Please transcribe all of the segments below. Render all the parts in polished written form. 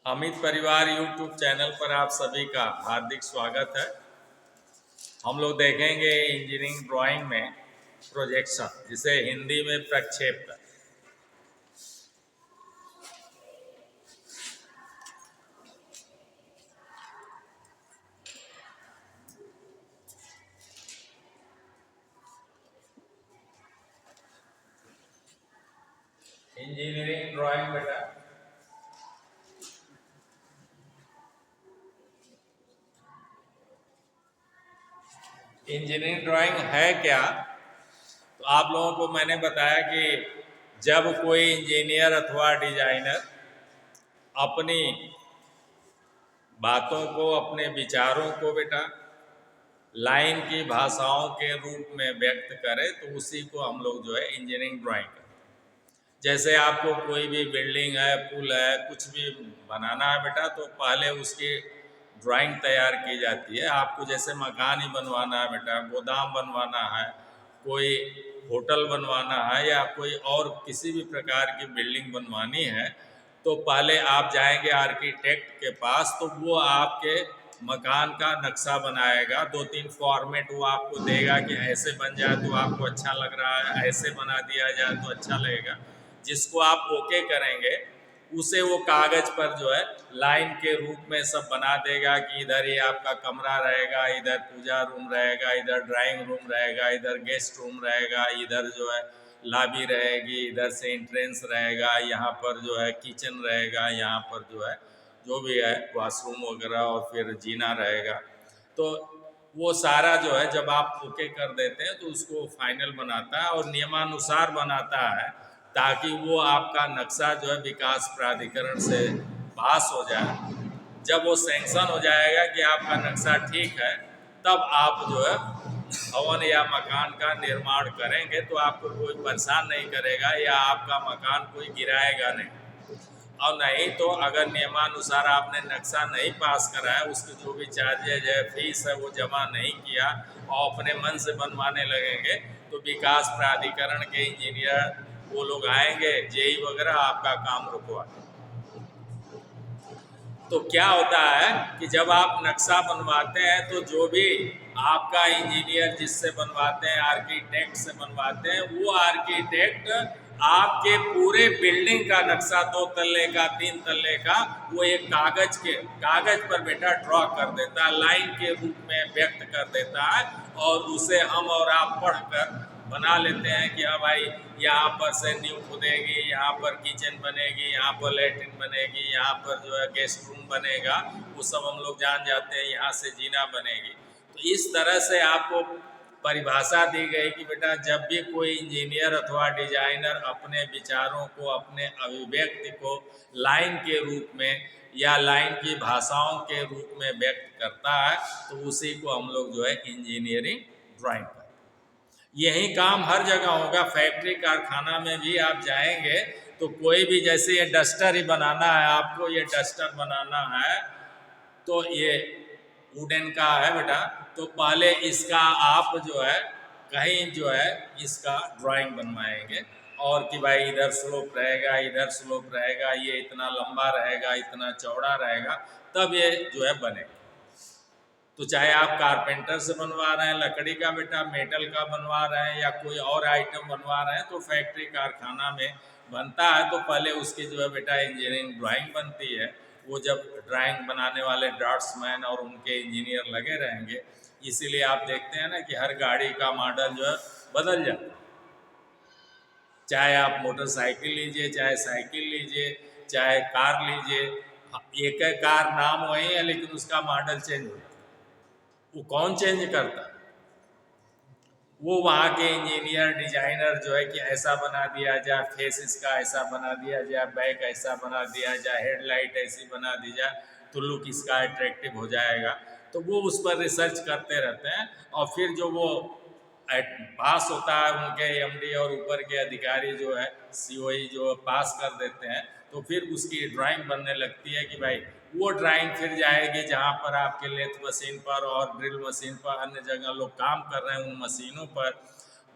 अमित परिवार YouTube channel पर आप सभी का हार्दिक स्वागत है। हम लोग देखेंगे इंजीनियरिंग ड्राइंग में प्रोजेक्शन, जिसे हिंदी में प्रक्षेप कर। इंजीनियरिंग ड्राइंग बेटा, इंजीनियरिंग ड्राइंग है क्या? तो आप लोगों को मैंने बताया कि जब कोई इंजीनियर अथवा डिजाइनर अपनी बातों को, अपने विचारों को बेटा लाइन की भाषाओं के रूप में व्यक्त करे, तो उसी को हम लोग जो है इंजीनियरिंग ड्राइंग करते हैं। जैसे आपको कोई भी बिल्डिंग है, पुल है, कुछ भी बनाना है बेटा, तो पहले उसकी ड्राइंग तैयार की जाती है। आपको जैसे मकान ही बनवाना है बेटा, गोदाम बनवाना है, कोई होटल बनवाना है, या कोई और किसी भी प्रकार की बिल्डिंग बनवानी है, तो पहले आप जाएंगे आर्किटेक्ट के पास, तो वो आपके मकान का नक्शा बनाएगा। दो तीन फॉर्मेट वो आपको देगा कि ऐसे बन जाए तो आपको अच्छा लग रहा है, ऐसे बना दिया जाए तो अच्छा लगेगा। जिसको आप ओके करेंगे उसे वो कागज पर जो है लाइन के रूप में सब बना देगा कि इधर ये आपका कमरा रहेगा, इधर पूजा रूम रहेगा, इधर ड्राइंग रूम रहेगा, इधर गेस्ट रूम रहेगा, इधर जो है लॉबी रहेगी, इधर से एंट्रेंस रहेगा, यहाँ पर जो है किचन रहेगा, यहाँ पर जो है जो भी है वॉशरूम वगैरह, और फिर जीना रहेगा। तो वो सारा जो है जब आप ओके कर देते हैं तो उसको फाइनल बनाता है और नियमानुसार बनाता है, ताकि वो आपका नक्शा जो है विकास प्राधिकरण से पास हो जाए। जब वो सैंक्शन हो जाएगा कि आपका नक्शा ठीक है, तब आप जो है भवन या मकान का निर्माण करेंगे, तो आपको कोई परेशान नहीं करेगा या आपका मकान कोई गिराएगा नहीं। और नहीं तो अगर नियमानुसार आपने नक्शा नहीं पास कराया, उसके जो भी चार्जेज है, फीस है, वो जमा नहीं किया और अपने मन से बनवाने लगेंगे, तो विकास प्राधिकरण के इंजीनियर वो लोग आएंगे, जेई वगैरह, आपका काम रुकवा। तो क्या होता है कि जब आप नक्शा बनवाते हैं तो जो भी आपका इंजीनियर जिससे बनवाते हैं, आर्किटेक्ट से बनवाते हैं, वो आर्किटेक्ट आपके पूरे बिल्डिंग का नक्शा, 2 तल्ले का, 3 तल्ले का, वो एक कागज पर बेटा ड्रॉ कर देता है, लाइन के रूप में व्यक्त कर देता है, और उसे हम और आप पढ़कर बना लेते हैं कि हाँ भाई, यहाँ पर से नींव खुदेगी, यहाँ पर किचन बनेगी, यहाँ पर लेटरिन बनेगी, यहाँ पर जो है गेस्ट रूम बनेगा, वो सब हम लोग जान जाते हैं, यहाँ से जीना बनेगी। तो इस तरह से आपको परिभाषा दी गई कि बेटा जब भी कोई इंजीनियर अथवा डिजाइनर अपने विचारों को, अपने अभिव्यक्ति को लाइन के रूप में या लाइन की भाषाओं के रूप में व्यक्त करता है, तो उसी को हम लोग जो है इंजीनियरिंग ड्राइंग करते हैं। यही काम हर जगह होगा। फैक्ट्री कारखाना में भी आप जाएंगे तो कोई भी, जैसे ये डस्टर ही बनाना है आपको, ये डस्टर बनाना है, तो ये वुडन का है बेटा, तो पहले इसका आप जो है कहीं जो है इसका ड्राइंग बनवाएंगे, और कि भाई इधर स्लोप रहेगा, इधर स्लोप रहेगा, ये इतना लंबा रहेगा, इतना चौड़ा रहेगा, तब ये जो है बनेगा। तो चाहे आप कारपेंटर से बनवा रहे हैं लकड़ी का बेटा, मेटल का बनवा रहे हैं, या कोई और आइटम बनवा रहे हैं, तो फैक्ट्री कारखाना में बनता है, तो पहले उसकी जो है बेटा इंजीनियरिंग ड्राइंग बनती है। वो जब ड्राइंग बनाने वाले ड्राफ्ट्समैन और उनके इंजीनियर लगे रहेंगे, इसीलिए आप देखते हैं ना कि हर गाड़ी का मॉडल जो है बदल जाता है। चाहे आप मोटरसाइकिल लीजिए, चाहे साइकिल लीजिए, चाहे कार लीजिए, एक है कार, नाम वही है, लेकिन उसका मॉडल चेंज हो जाता है। वो कौन चेंज करता है? वो वहाँ के इंजीनियर डिजाइनर जो है कि ऐसा बना दिया जाए, फेस इसका ऐसा बना दिया जाए, बैक ऐसा बना दिया जाए, हेडलाइट ऐसी बना दी जाए, तो लुक इसका अट्रैक्टिव हो जाएगा। तो वो उस पर रिसर्च करते रहते हैं, और फिर जो वो पास होता है, उनके एमडी और ऊपर के अधिकारी जो है सीओई जो पास कर देते हैं, तो फिर उसकी ड्राइंग बनने लगती है कि भाई वो ड्राइंग फिर जाएगी जहाँ पर आपके लेथ मशीन पर और ड्रिल मशीन पर, अन्य जगह लोग काम कर रहे हैं उन मशीनों पर,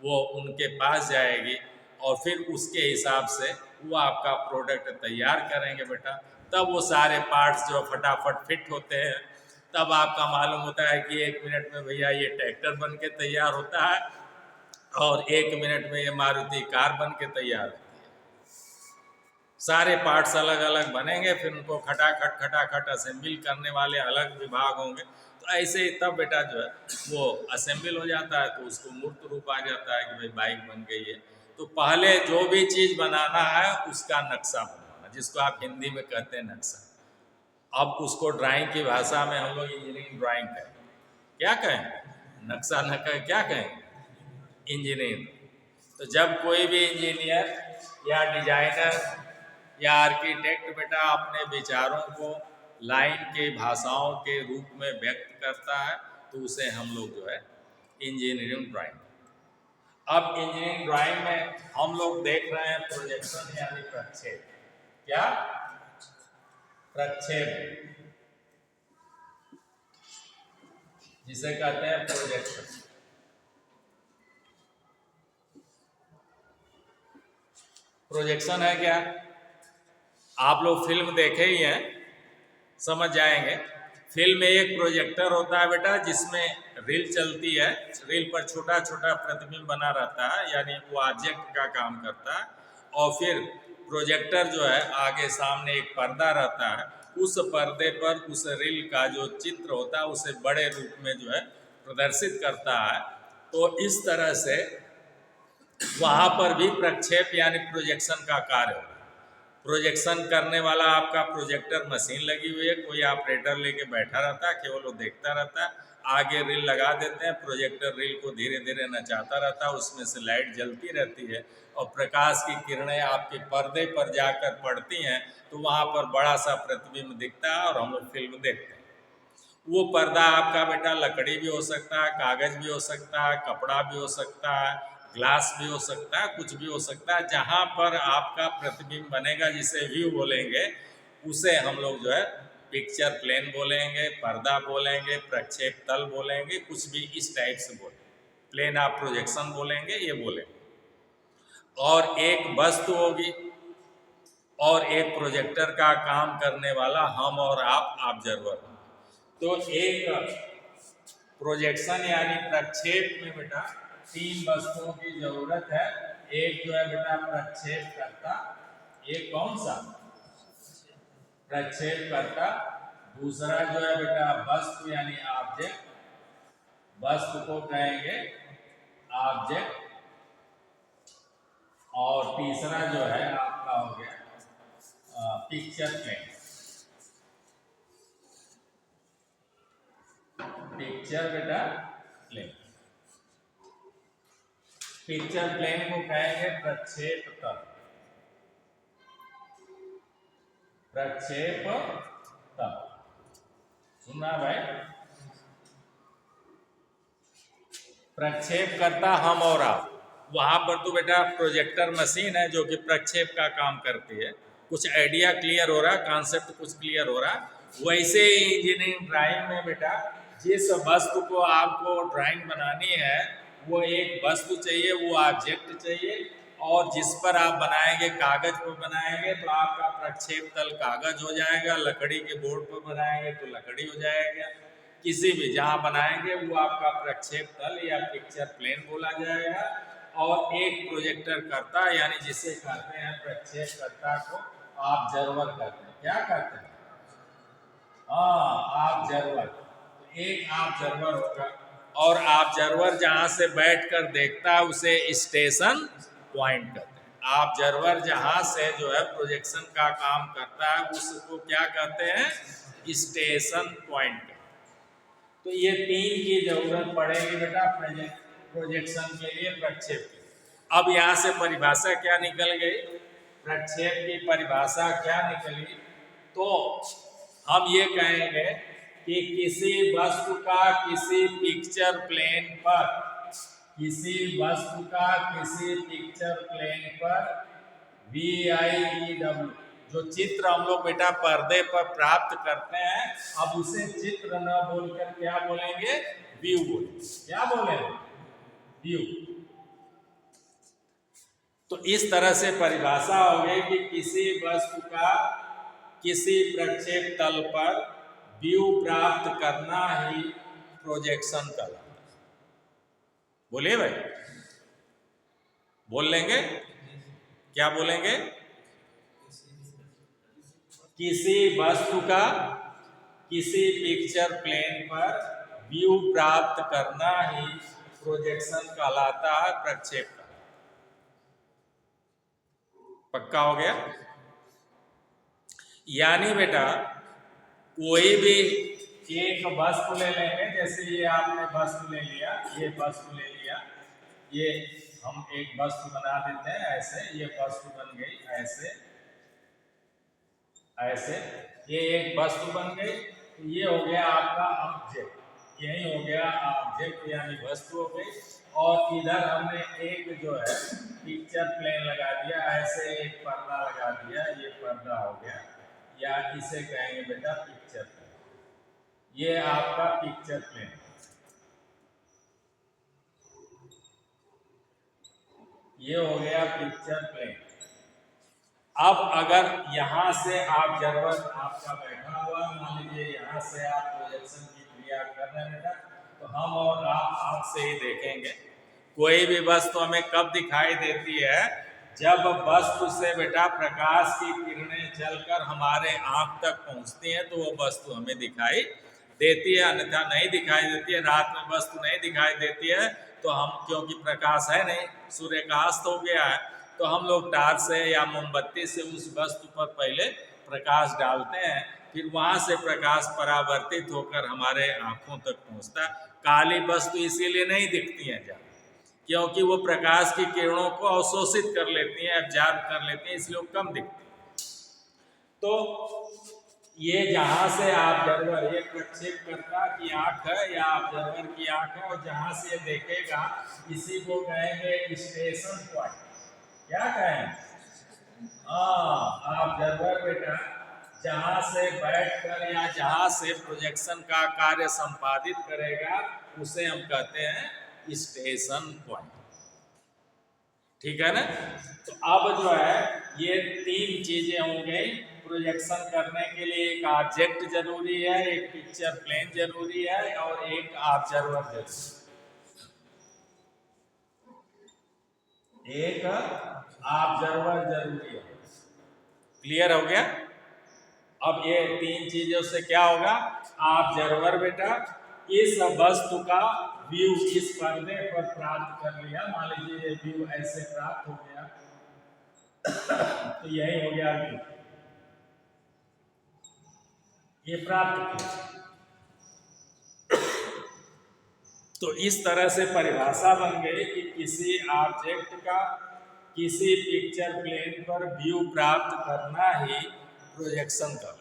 वो उनके पास जाएगी, और फिर उसके हिसाब से वो आपका प्रोडक्ट तैयार करेंगे बेटा। तब वो सारे पार्ट्स जो फटाफट फिट होते हैं, तब आपका मालूम होता है कि 1 मिनट में भैया ये ट्रैक्टर बन के तैयार होता है और 1 मिनट में ये मारुति कार बन के तैयार होती है। सारे पार्ट्स अलग अलग बनेंगे, फिर उनको खटाखट असेंबल करने वाले अलग विभाग होंगे। तो ऐसे ही तब बेटा जो है वो असेंबल हो जाता है, तो उसको मूर्त रूप आ जाता है कि भाई बाइक बन गई है। तो पहले जो भी चीज़ बनाना है उसका नक्शा बनवाना, जिसको आप हिंदी में कहते हैं नक्शा। अब उसको ड्राइंग की भाषा में हम लोग इंजीनियरिंग ड्राइंग कहेंगे। क्या कहेंगे? नक्शा न कहें, क्या कहेंगे? इंजीनियरिंग। तो जब कोई भी इंजीनियर या डिजाइनर या आर्किटेक्ट बेटा अपने विचारों को लाइन के भाषाओं के रूप में व्यक्त करता है, तो उसे हम लोग जो है इंजीनियरिंग ड्राइंग। अब इंजीनियरिंग ड्राइंग में हम लोग देख रहे हैं प्रोजेक्शन यानी प्रक्षेप। क्या? प्रक्षेप, जिसे कहते हैं प्रोजेक्शन। प्रोजेक्शन है क्या? आप लोग फिल्म देखे ही हैं, समझ जाएंगे। फिल्म में एक प्रोजेक्टर होता है बेटा, जिसमें रील चलती है। रील पर छोटा छोटा प्रतिबिंब बना रहता है, यानी वो ऑब्जेक्ट का काम करता है। और फिर प्रोजेक्टर जो है आगे सामने एक पर्दा रहता है, उस पर्दे पर उस रील का जो चित्र होता है उसे बड़े रूप में जो है प्रदर्शित करता है। तो इस तरह से वहाँ पर भी प्रक्षेप यानी प्रोजेक्शन का कार्य होता है। प्रोजेक्शन करने वाला आपका प्रोजेक्टर मशीन लगी हुई है, कोई ऑपरेटर लेके बैठा रहता है, केवल वो देखता रहता है। आगे रील लगा देते हैं, प्रोजेक्टर रील को धीरे धीरे नचाता रहता है, उसमें से लाइट जलती रहती है और प्रकाश की किरणें आपके पर्दे पर जाकर पड़ती हैं, तो वहाँ पर बड़ा सा प्रतिबिंब दिखता है और हम लोग फिल्म देखते हैं। वो पर्दा आपका बेटा लकड़ी भी हो सकता है, कागज भी हो सकता है, कपड़ा भी हो सकता है, ग्लास भी हो सकता है, कुछ भी हो सकता है। जहाँ पर आपका प्रतिबिंब बनेगा, जिसे व्यू बोलेंगे, उसे हम लोग जो है पिक्चर प्लेन बोलेंगे, पर्दा बोलेंगे, प्रक्षेप तल बोलेंगे, कुछ भी इस टाइप से बोलेंगे। प्लेन आप प्रोजेक्शन बोलेंगे, ये बोलेंगे। और एक वस्तु होगी और एक प्रोजेक्टर का काम करने वाला हम और आप ऑब्जर्वर। तो एक प्रोजेक्शन यानी प्रक्षेप में बेटा 3 वस्तुओं की जरूरत है। एक जो है बेटा प्रक्षेप करता, एक कौन सा? प्रक्षेप करता। दूसरा जो है बेटा वस्तु यानी ऑब्जेक्ट, वस्तु को कहेंगे ऑब्जेक्ट। और तीसरा जो है आपका हो गया पिक्चर प्लेन। पिक्चर बेटा प्लेन, पिक्चर प्लेन को कहेंगे प्रक्षेप तल। प्रक्षेप तल, सुनना भाई। प्रक्षेप करता हम और आप। वहां पर तो बेटा प्रोजेक्टर मशीन है जो कि प्रक्षेप का काम करती है। कुछ आइडिया क्लियर हो रहा, कॉन्सेप्ट कुछ क्लियर हो रहा। वैसे ही इंजीनियरिंग ड्राइंग में बेटा जिस वस्तु को आपको ड्राइंग बनानी है, वो एक वस्तु चाहिए, वो ऑब्जेक्ट चाहिए। और जिस पर आप बनाएंगे, कागज पर बनाएंगे तो आपका प्रक्षेप तल कागज हो जाएगा, लकड़ी के बोर्ड पर बनाएंगे तो लकड़ी हो जाएगा। किसी भी जहाँ बनाएंगे वो आपका प्रक्षेप तल या पिक्चर प्लेन बोला जाएगा। और एक प्रोजेक्टर करता यानी जिसे कहते हैं प्रक्षेप कर्ता को ऑब्जर्वर कहते हैं। क्या कहते हैं? हाँ, ऑब्जर्वर। तो एक ऑब्जर्वर होगा और ऑब्जर्वर जहाँ से बैठकर देखता है उसे स्टेशन पॉइंट कहते हैं। ऑब्जर्वर जहाँ से जो है प्रोजेक्शन का काम करता है उसको क्या कहते हैं? Station point. तो ये 3 की जरूरत पड़ेगी बेटा प्रोजेक्शन के लिए, प्रक्षेप के। अब यहाँ से परिभाषा क्या निकल गई? प्रक्षेप की परिभाषा क्या निकली? तो हम ये कहेंगे कि किसी वस्तु का किसी पिक्चर प्लेन पर, किसी वस्तु का किसी पिक्चर प्लेन पर VIEW, जो चित्र हम लोग बेटा पर्दे पर प्राप्त करते हैं, अब उसे चित्र न बोलकर क्या बोलेंगे? व्यू बोलेंगे। क्या बोलेंगे? व्यू। तो इस तरह से परिभाषा हो गई कि किसी वस्तु का किसी प्रक्षेप तल पर व्यू प्राप्त करना ही प्रोजेक्शन कहलाता है। बोलिए भाई, बोल लेंगे? क्या बोलेंगे? किसी वस्तु का किसी पिक्चर प्लेन पर व्यू प्राप्त करना ही प्रोजेक्शन कहलाता है, प्रक्षेप का। पक्का हो गया? यानी बेटा कोई भी एक वस्तु ले लेंगे, जैसे ये आपने वस्तु ले लिया, ये वस्तु ले लिया, ये हम एक वस्तु बना देते हैं ऐसे, ये वस्तु बन गई ऐसे ऐसे, ये एक वस्तु बन गई। तो ये हो गया आपका ऑब्जेक्ट, यही हो गया ऑब्जेक्ट यानी वस्तु हो गई। और इधर हमने एक जो है पिक्चर प्लेन लगा दिया, ऐसे एक पर्दा लगा दिया, ये पर्दा हो गया, या इसे कहेंगे बेटा पिक्चर प्लेन। ये आपका पिक्चर प्लेन, ये हो गया पिक्चर प्लेन। अब अगर यहाँ से ऑब्जर्वर आपका बैठा हुआ, मान लीजिए यहाँ से आप प्रोजेक्शन की क्रिया कर रहे हैं बेटा, तो हम और आप से ही देखेंगे। कोई भी वस्तु हमें कब दिखाई देती है? जब वस्तु से बेटा प्रकाश की किरणें चलकर हमारे आँख तक पहुँचती हैं तो वो वस्तु हमें दिखाई देती है, अन्यथा नहीं दिखाई देती है। रात में वस्तु नहीं दिखाई देती है तो हम, क्योंकि प्रकाश है नहीं, सूर्यकास्त हो गया है, तो हम लोग टार्च से या मोमबत्ती से उस वस्तु पर पहले प्रकाश डालते हैं, फिर वहाँ से प्रकाश परावर्तित होकर हमारे आँखों तक पहुँचता है। काली वस्तु इसीलिए नहीं दिखती हैं ज़्यादा, क्योंकि वो प्रकाश की किरणों को अवशोषित कर लेती हैं, एब्जॉर्ब कर लेती हैं, इसलिए वो कम दिखती हैं। तो ये जहाँ से ऑब्जर्वर, ये प्रक्षेपकर्ता की आँख है या ऑब्जर्वर की आँख है, और जहाँ से ये देखेगा इसी को कहेंगे स्टेशन पॉइंट। क्या कहें? ऑब्जर्वर बेटा जहाँ से बैठकर या जहाँ से प्रोजेक्शन का कार्य संपादित करेगा उसे हम कहते हैं स्टेशन पॉइंट। ठीक है ना? तो अब जो है ये तीन चीजें हो गई। प्रोजेक्शन करने के लिए एक ऑब्जेक्ट जरूरी है, एक पिक्चर प्लेन जरूरी है, और एक ऑब्जर्वर जरूरी है, एक ऑब्जर्वर जरूरी है। क्लियर हो गया? अब ये तीन चीजों से क्या होगा? ऑब्जर्वर बेटा इस वस्तु का व्यू इस पर्दे पर प्राप्त कर लिया, मान लीजिए ये व्यू ऐसे प्राप्त हो गया, तो यही हो गया व्यू, ये प्राप्त किया। तो इस तरह से परिभाषा बन गई कि किसी ऑब्जेक्ट का किसी पिक्चर प्लेन पर व्यू प्राप्त करना ही प्रोजेक्शन का।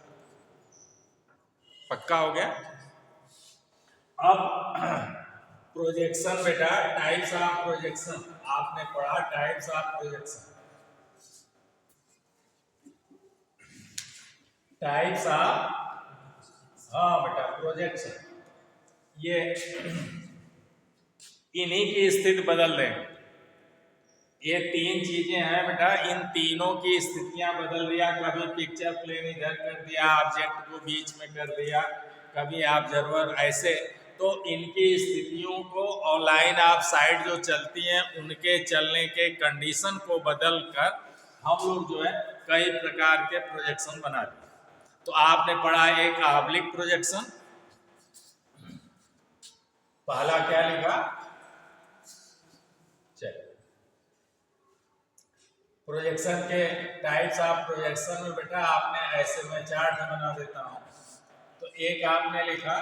पक्का हो गया? अब प्रोजेक्शन बेटा, टाइप्स ऑफ प्रोजेक्शन आपने पढ़ा, types of projection, types of, हाँ बेटा प्रोजेक्शन, ये इन्हीं की स्थिति बदल देंगे। ये तीन चीजें हैं बेटा, इन तीनों की स्थितियां बदल दिया। कभी पिक्चर प्लेन इधर कर दिया, ऑब्जेक्ट को बीच में कर दिया, कभी ऑब्जर्वर ऐसे। तो इनकी स्थितियों को और लाइन ऑफ साइट जो चलती हैं उनके चलने के कंडीशन को बदल कर हम लोग जो है कई प्रकार के प्रोजेक्शन बना दिए। तो आपने पढ़ा एक ऑब्लिक प्रोजेक्शन, पहला क्या लिखा? चलिए, प्रोजेक्शन के टाइप्स ऑफ प्रोजेक्शन में बेटा आपने ऐसे, मैं चार्ट बना देता हूं। तो एक आपने लिखा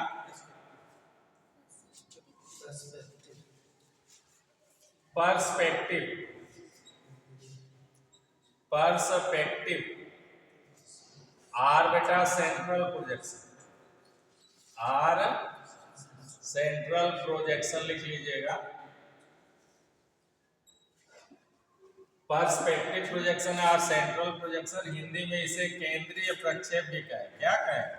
पर्सपेक्टिव, पर्सपेक्टिव, आर बेटा central projection, or central projection लिख लीजिएगा। पर्सपेक्टिव प्रोजेक्शन और सेंट्रल प्रोजेक्शन, हिंदी में इसे केंद्रीय प्रक्षेप भी कहें। क्या कहें?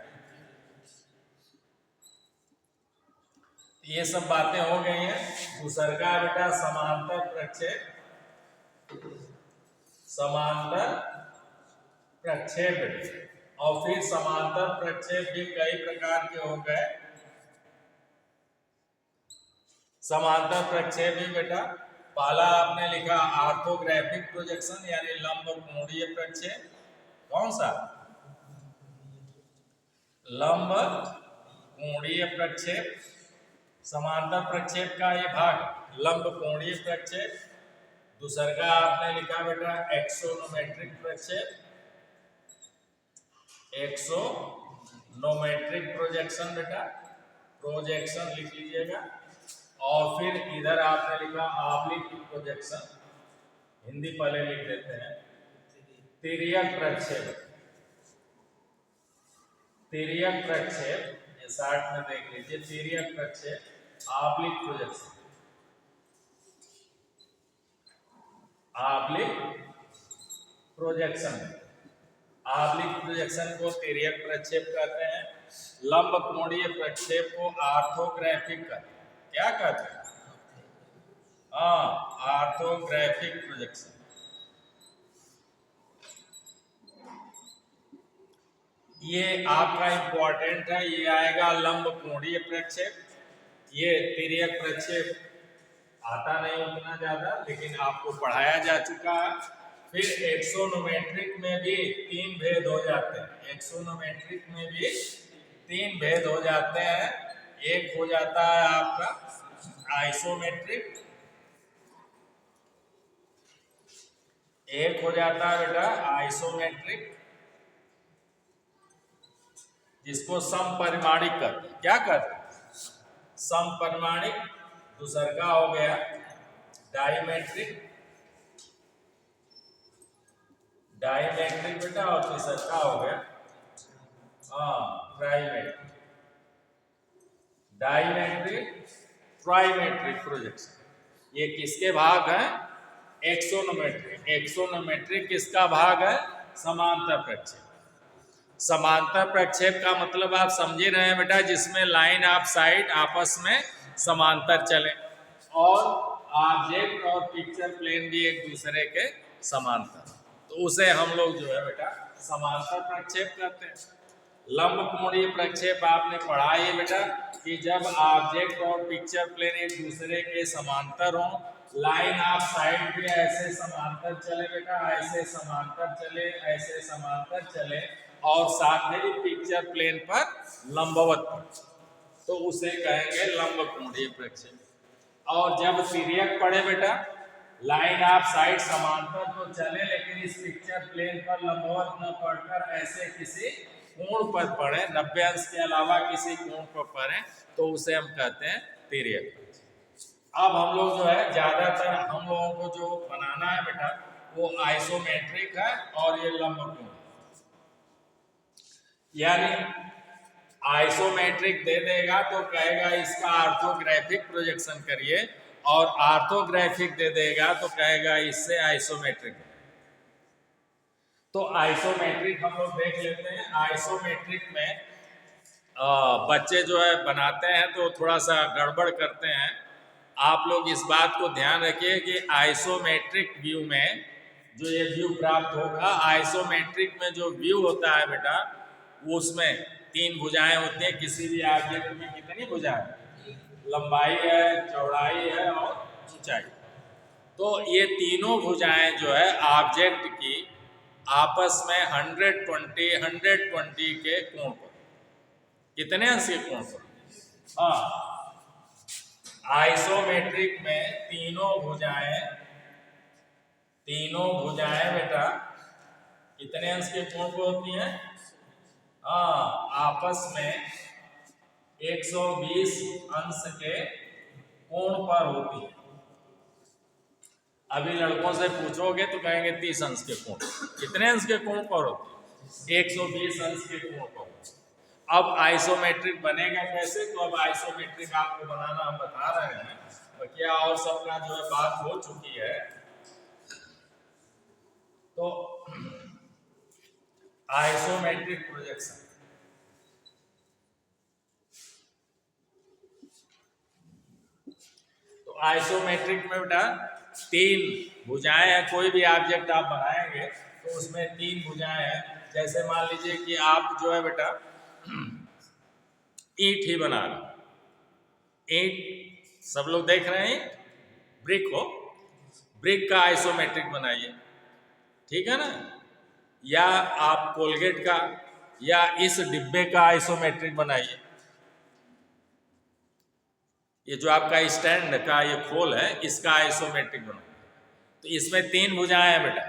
ये सब बातें हो गई हैं। दूसरा बेटा समांतर प्रक्षेप, समांतर प्रक्षेप। और फिर समांतर प्रक्षेप भी कई प्रकार के हो गए। समांतर प्रक्षेप भी बेटा पहला आपने लिखा ऑर्थोग्राफिक प्रोजेक्शन यानी लंब कोणीय प्रक्षेप। कौन सा? लंब कोणीय प्रक्षेप। समांतर प्रक्षेप का ये भाग लंब कोणीय प्रक्षेप। दूसरा आपने लिखा बेटा एक्सोनोमेट्रिक प्रक्षेप, एक्सोनोमेट्रिक प्रोजेक्शन बेटा, प्रोजेक्शन लिख लीजिएगा। और फिर इधर आपने लिखा ऑब्लिक प्रोजेक्शन, हिंदी पहले लिख देते हैं, तिर्यक प्रक्षेप। तिर्यक प्रक्षेप ये शार्ट में देख लीजिए, तिर्यक प्रक्षेप, oblique projection, oblique projection. Oblique projection को तिर्यक प्रक्षेप कहते हैं। लंब कोणीय प्रक्षेप को ऑर्थोग्राफिक कहते हैं। क्या कहते हैं? हाँ, ऑर्थोग्राफिक प्रोजेक्शन। ये आपका इंपॉर्टेंट है, ये आएगा लंब कोणीय प्रक्षेप। ये तिर्यक प्रक्षेप आता नहीं उतना ज्यादा, लेकिन आपको पढ़ाया जा चुका है। फिर एक्सोनोमेट्रिक में भी 3 भेद हो जाते हैं। एक्सोनोमेट्रिक में भी 3 भेद हो जाते हैं। एक हो जाता है आपका आइसोमेट्रिक, एक हो जाता है बेटा आइसोमेट्रिक, जिसको समपरिमाणिक कहते हैं। क्या कहते हैं? समपरिमाणिक। दूसरा हो गया डायमेट्रिक, डायमेट्रिक बेटा। और तीसरा हो गया ट्राइमेट्रिक, डायमेट्रिक, ट्राइमेट्रिक प्रोजेक्शन। ये किसके भाग हैं? एक्सोनोमेट्रिक। एक्सोनोमेट्रिक किसका भाग है? समांतर प्रक्षेप। समांतर प्रक्षेप का मतलब आप समझे रहे हैं बेटा, जिसमें लाइन ऑफ साइट आपस में समांतर चले और ऑब्जेक्ट और पिक्चर प्लेन भी एक दूसरे के समांतर, तो उसे हम लोग जो है बेटा समांतर प्रक्षेप कहते हैं। लंब कोणीय प्रक्षेप आपने पढ़ा है बेटा कि जब ऑब्जेक्ट और पिक्चर प्लेन एक दूसरे के समांतर हों, लाइन ऑफ साइट भी ऐसे समांतर चले बेटा, ऐसे समांतर चले, ऐसे समांतर चले और साथ ही पिक्चर प्लेन पर लंबवत, तो उसे कहेंगे लंब कोणीय प्रक्षेप। और जब तिर्यक पड़े बेटा, लाइन ऑफ साइट समांतर तो चले लेकिन इस पिक्चर प्लेन पर लंबवत न पड़कर ऐसे किसी कोण पर पड़े, 90 अंश के अलावा किसी कोण पर पड़े, तो उसे हम कहते हैं तिर्यक। अब हम लोग जो है ज्यादातर हम लोगों को जो बनाना है बेटा वो आइसोमेट्रिक है और ये लंब कोण, यानी आइसोमेट्रिक दे देगा तो कहेगा इसका ऑर्थोग्राफिक प्रोजेक्शन करिए, और ऑर्थोग्राफिक दे देगा तो कहेगा इससे आइसोमेट्रिक। तो आइसोमेट्रिक हम लोग देख लेते हैं। आइसोमेट्रिक में बच्चे जो है बनाते हैं तो थोड़ा सा गड़बड़ करते हैं। आप लोग इस बात को ध्यान रखिए कि आइसोमेट्रिक व्यू में जो ये व्यू प्राप्त होगा, आइसोमेट्रिक में जो व्यू होता है बेटा उसमें 3 भुजाएं होती हैं। किसी भी ऑब्जेक्ट में कितनी भुजाएं? लंबाई है, चौड़ाई है और ऊंचाई। तो ये तीनों भुजाएं जो है ऑब्जेक्ट की आपस में 120 के कोण पर, कितने अंश के कोण पर? हाँ, आइसोमेट्रिक में तीनों भुजाएं बेटा कितने अंश के कोण पर होती हैं? हाँ, आपस में 120 अंश के कोण पर होती है। अभी लड़कों से पूछोगे तो कहेंगे 30 अंश के कोण। कितने अंश के कोण पर होती है? 120 अंश के कोण पर। अब आइसोमेट्रिक बनेगा कैसे? तो अब आइसोमेट्रिक आपको बनाना हम बता रहे हैं, क्या और सबका जो है बात हो चुकी है। तो आइसोमेट्रिक प्रोजेक्शन, तो आइसोमेट्रिक में बेटा तीन भुजाएं हैं, कोई भी ऑब्जेक्ट आप बनाएंगे तो उसमें तीन भुजाएं हैं। जैसे मान लीजिए कि आप जो है बेटा ईंट ही बना रहे, ईंट सब लोग देख रहे हैं, ब्रिक हो, ब्रिक का आइसोमेट्रिक बनाइए, ठीक है ना, या आप कोलगेट का या इस डिब्बे का आइसोमेट्रिक बनाइए। ये जो आपका स्टैंड का ये खोल है इसका आइसोमेट्रिक बनाइए। तो इसमें तीन भुजाएं हैं बेटा,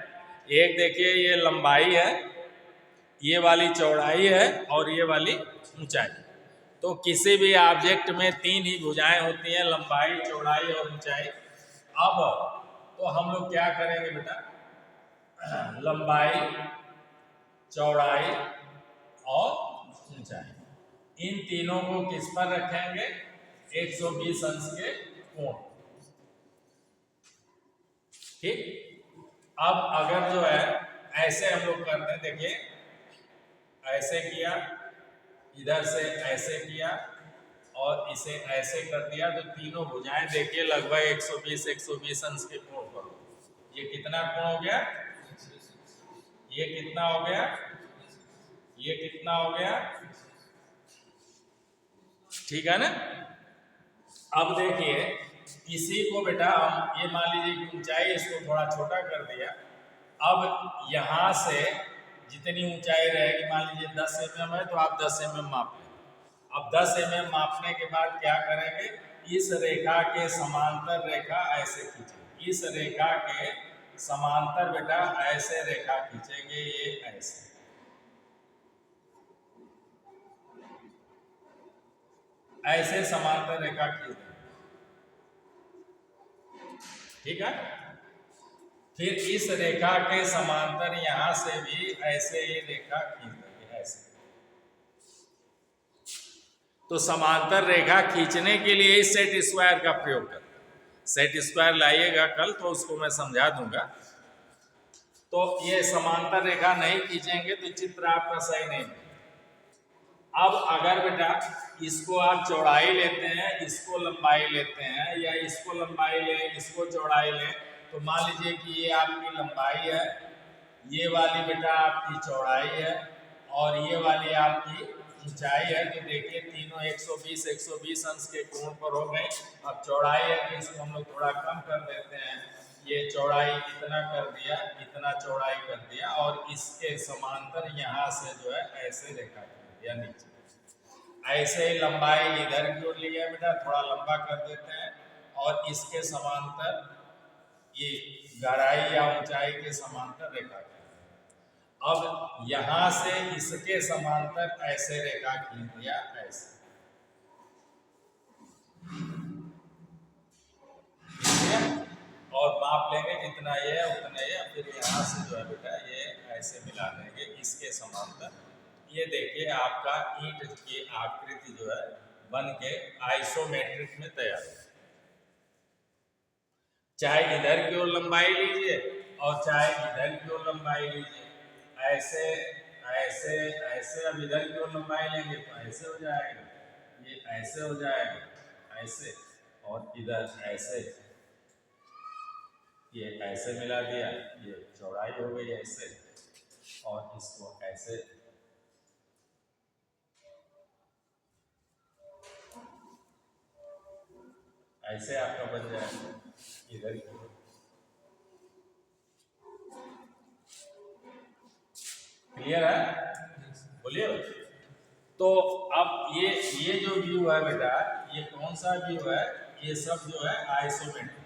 एक देखिए ये लंबाई है, ये वाली चौड़ाई है और ये वाली ऊंचाई। तो किसी भी ऑब्जेक्ट में तीन ही भुजाएं होती हैं, लंबाई, चौड़ाई और ऊंचाई। अब तो हम लोग क्या करेंगे बेटा, लंबाई, चौड़ाई और ऊंचाई, इन तीनों को किस पर रखेंगे, 120 अंश के कोण। ठीक, अब अगर जो है ऐसे हम लोग करते हैं, देखिए ऐसे किया, इधर से ऐसे किया और इसे ऐसे कर दिया, तो तीनों भुजाएं देखिए लगभग 120 अंश के कोण पर। ये कितना कोण हो गया, ये कितना हो गया, ये कितना हो गया, ठीक है ना। अब देखिए इसी को बेटा हम ये मान लीजिए कि ऊंचाई इसको थोड़ा छोटा कर दिया। अब यहां से जितनी ऊंचाई रहेगी, मान लीजिए 10 mm है तो आप 10 mm माप लें। अब 10 mm मापने के बाद क्या करेंगे, इस रेखा के समांतर रेखा ऐसे खींचेंगे, इस रेखा के समांतर बेटा ऐसे रेखा खींचेंगे, ये ऐसे, ऐसे समांतर रेखा खींच देंगे, ठीक है। फिर इस रेखा के समांतर यहां से भी ऐसे ही रेखा खींच देंगे, ऐसे। तो समांतर रेखा खींचने के लिए इस सेट स्क्वायर का प्रयोग करते हैं। सेट स्क्वायर लाइएगा कल तो उसको मैं समझा दूंगा। तो ये समांतर रेखा नहीं खींचेंगे तो चित्र आपका सही नहीं है। अब अगर बेटा इसको आप चौड़ाई लेते हैं, इसको लंबाई लेते हैं, या इसको लंबाई लें, इसको चौड़ाई लें, तो मान लीजिए कि ये आपकी लंबाई है, ये वाली बेटा आपकी चौड़ाई है और ये वाली आपकी ऊंचाई है। तो देखिए तीनों 120 अंश के कोण पर हो गए। अब चौड़ाई है तो इसको हम लोग थोड़ा कम कर देते हैं, ये चौड़ाई इतना कर दिया, इतना चौड़ाई कर दिया, और इसके समांतर यहाँ से जो है ऐसे रेखा कर दिया नीचे। ऐसे ही लंबाई इधर की ओर लिया बेटा, थोड़ा लंबा कर देते हैं, और इसके समांतर ये गहराई या ऊंचाई के समांतर रेखा खींचते हैं। अब यहां से इसके समांतर ऐसे रेखा खींच दिया, ऐसे, और माप लेंगे जितना ये है उतना ये, फिर यहाँ से जो है बेटा ये ऐसे मिला लेंगे इसके समांतर। ये देखिए आपका ईंट की आकृति जो है बन के आइसोमेट्रिक में तैयार है। चाहे इधर की ओर लंबाई लीजिए और चाहे इधर की ओर लंबाई लीजिए, ऐसे ऐसे ऐसे। अब इधर की ओर लंबाई लेंगे तो ऐसे हो जाएगा, ये ऐसे हो जाएगा, ऐसे, और इधर ऐसे, ये ऐसे मिला दिया, ये चौड़ाई हो गई ऐसे, और इसको ऐसे, ऐसे आपका बन जाएगा इधर की। क्लियर है, बोलिए। तो अब ये जो व्यू है बेटा, ये कौन सा व्यू है, ये सब जो है आइसोमेट्रिक।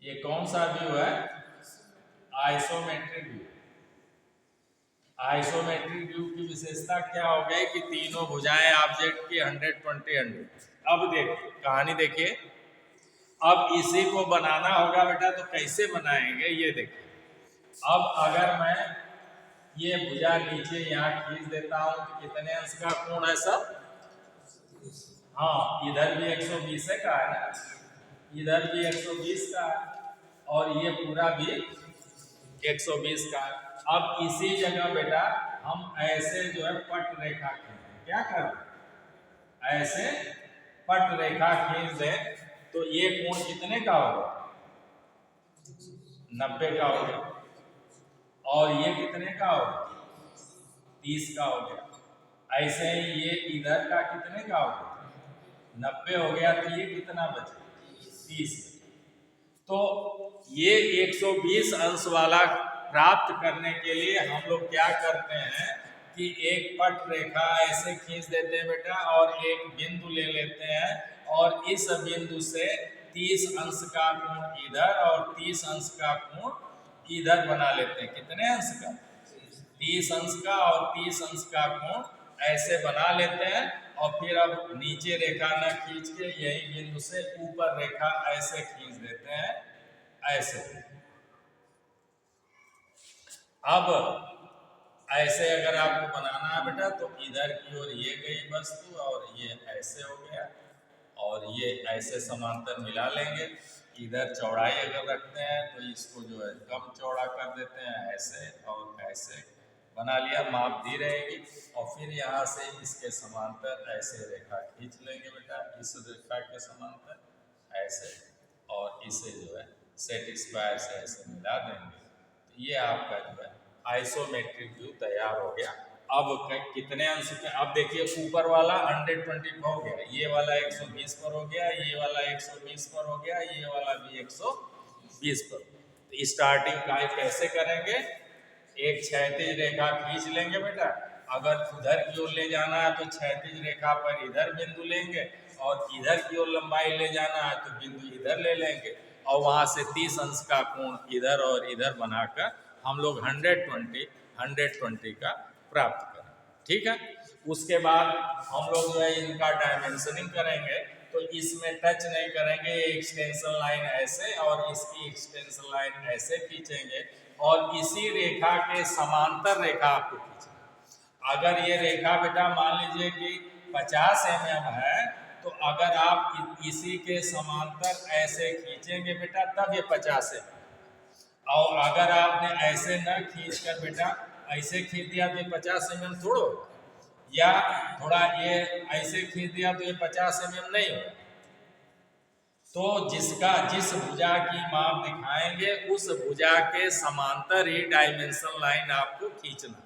ये कौन सा व्यू है, आइसोमेट्रिक व्यू। आइसोमेट्रिक व्यू की विशेषता क्या हो गई कि तीनों भुजाएं ऑब्जेक्ट की 120 अब देखिए कहानी देखिए। अब इसी को बनाना होगा बेटा, तो कैसे बनाएंगे ये देखिए। अब अगर मैं ये भुजा नीचे यहाँ खींच देता हूं तो कितने अंश का कोण है सब, हाँ इधर भी 120 का है ना, इधर भी 120 का है, और ये पूरा भी 120 का है। अब इसी जगह बेटा हम ऐसे जो है पट रेखा खींचें, क्या कर ऐसे पट रेखा खींच दें, तो ये कोण कितने का होगा? 90 का हो गया। और ये कितने का हो गया? 30 का हो गया। ऐसे ही ये इधर का कितने का हो गया? 90 हो गया। तो ये कितना बचे? 30। तो ये 120 अंश वाला प्राप्त करने के लिए हम लोग क्या करते हैं कि एक पट रेखा ऐसे खींच देते हैं बेटा, और एक बिंदु ले लेते हैं, और इस बिंदु से 30 अंश का कोण इधर और 30 अंश का कोण इधर बना लेते हैं। कितने अंश का? 30 अंश का, और 30 अंश का कोण ऐसे बना लेते हैं। और फिर अब नीचे रेखा न खींच के यही बिंदु से ऊपर रेखा ऐसे खींच देते हैं, ऐसे। अब ऐसे अगर आपको बनाना है बेटा, तो इधर की ओर ये गई वस्तु, और ये ऐसे हो गया, और ये ऐसे समांतर मिला लेंगे। इधर चौड़ाई अगर रखते हैं तो इसको जो है कम चौड़ा कर देते हैं, ऐसे और ऐसे बना लिया, माप दी रहेगी। और फिर यहाँ से इसके समांतर ऐसे रेखा खींच लेंगे बेटा, इस रेखा के समांतर ऐसे, और इसे जो है सेट स्क्वायर से ऐसे मिला देंगे। तो ये आपका जो है आइसोमेट्रिक व्यू तैयार हो गया। अब कितने अंश पे? अब देखिए ऊपर वाला 120 पर हो गया, ये वाला 120 पर हो गया, ये वाला 120 पर हो गया, ये वाला भी 120 पर। तो स्टार्टिंग का कैसे करेंगे? एक क्षैतिज रेखा खींच लेंगे बेटा। अगर उधर की ओर ले जाना है तो क्षैतिज रेखा पर इधर बिंदु लेंगे, और इधर की ओर लंबाई ले जाना है तो बिंदु इधर ले लेंगे, और वहां से 30 अंश का कोण इधर और इधर बनाकर हम लोग 120 का प्राप्त करें। ठीक है। उसके बाद हम लोग जो है इनका डायमेंशनिंग करेंगे, तो इसमें टच नहीं करेंगे। एक्सटेंशन लाइन ऐसे और इसकी एक्सटेंशन लाइन ऐसे खींचेंगे, और इसी रेखा के समांतर रेखा आपको खींचना। अगर ये रेखा बेटा मान लीजिए कि 50 mm है, तो अगर आप इसी के समांतर ऐसे खींचेंगे बेटा, तब ये 50 mm। और अगर आपने ऐसे न खींच कर बेटा ऐसे खींच दिया तो ये 50 mm थोड़ो, या थोड़ा ये ऐसे खींच दिया तो ये 50 mm नहीं हो। तो जिस भुजा की माप दिखाएंगे उस भुजा के समांतर ही डायमेंशन लाइन आपको खींचना।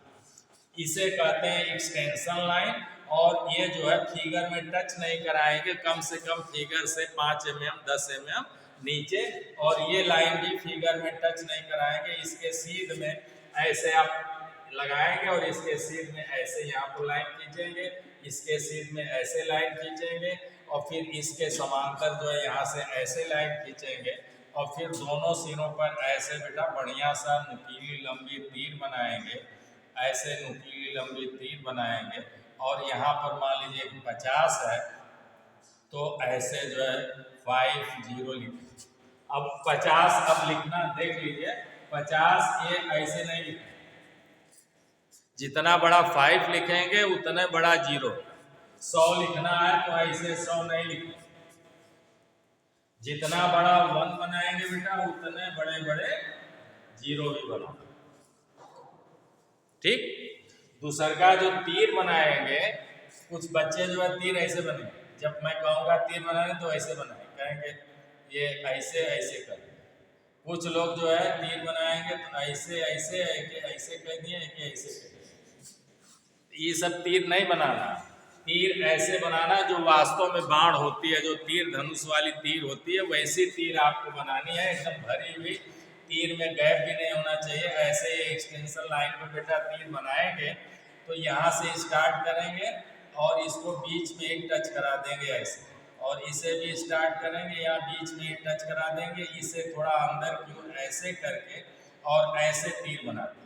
इसे कहते हैं एक्सटेंशन लाइन। और ये जो है फिगर में टच नहीं कराएंगे, कम से कम फिगर से 5 mm 10 mm नीचे, और ये लाइन भी फिगर में टच नहीं कराएंगे। इसके सीध में ऐसे आप लगाएंगे, और इसके सीध में ऐसे यहाँ पर लाइन खींचेंगे, इसके सीध में ऐसे लाइन खींचेंगे, और फिर इसके समांतर जो है यहाँ से ऐसे लाइन खींचेंगे, और फिर दोनों सिरों पर ऐसे बेटा बढ़िया सा नुकीली लंबी तीर बनाएंगे, ऐसे नुकीली लंबी तीर बनाएंगे। और यहाँ पर मान लीजिए कि 50 है, तो ऐसे जो है 50 लिखें। अब 50 अब लिखना देख लीजिए, 50 ये ऐसे नहीं लिखें, जितना बड़ा 5 लिखेंगे उतना बड़ा 0। 100 लिखना है तो ऐसे 100 नहीं लिखें, जितना बड़ा 1 बनाएंगे बेटा उतने बड़े बड़े 0 भी बनाओ। ठीक। दूसर का जो तीर बनाएंगे, कुछ बच्चे जो है तीर ऐसे बनेंगे, जब मैं कहूँगा तीर बनाने तो ऐसे बनाए, कहेंगे ये ऐसे ऐसे कर। कुछ लोग जो है तीर बनाएंगे तो ऐसे ऐसे ऐसे कह दिए कि ऐसे कह दिए। ये सब तीर नहीं बनाना। तीर ऐसे बनाना जो वास्तव में बाण होती है, जो तीर धनुष वाली तीर होती है, वैसी तीर आपको बनानी है, एकदम भरी हुई। तीर में गैप भी नहीं होना चाहिए। ऐसे एक्सटेंशन लाइन पे बेटा तीर बनाएंगे तो यहाँ से स्टार्ट करेंगे, और इसको बीच में एक टच करा देंगे ऐसे, और इसे भी स्टार्ट करेंगे, यहाँ बीच में एक टच करा देंगे, इसे थोड़ा अंदर की ओर ऐसे करके और ऐसे तीर बनाते हैं।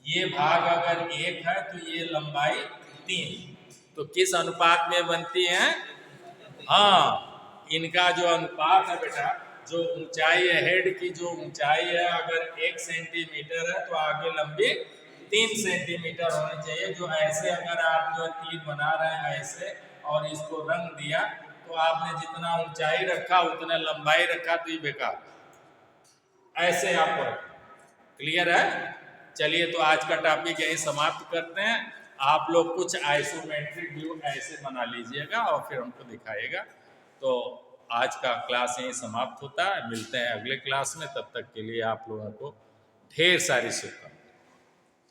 ये भाग अगर 1 है तो ये लंबाई 3, तो किस अनुपात में बनती है? हाँ, इनका जो अनुपात है बेटा, जो ऊंचाई है, हेड की जो ऊंचाई है अगर 1 सेंटीमीटर है तो आगे लंबी 3 सेंटीमीटर होनी चाहिए। जो ऐसे अगर आप जो तीर बना रहे हैं ऐसे, और इसको रंग दिया, तो आपने जितना ऊंचाई रखा उतना लंबाई रखा, तो ये बेकार। ऐसे आपको क्लियर है? चलिए, तो आज का टॉपिक यही समाप्त करते हैं। आप लोग कुछ आइसोमेट्रिक व्यू ऐसे बना लीजिएगा और फिर हमको दिखाइएगा। तो आज का क्लास यहीं समाप्त होता है। मिलते हैं अगले क्लास में, तब तक के लिए आप लोगों को ढेर सारी शुभकामनाएं।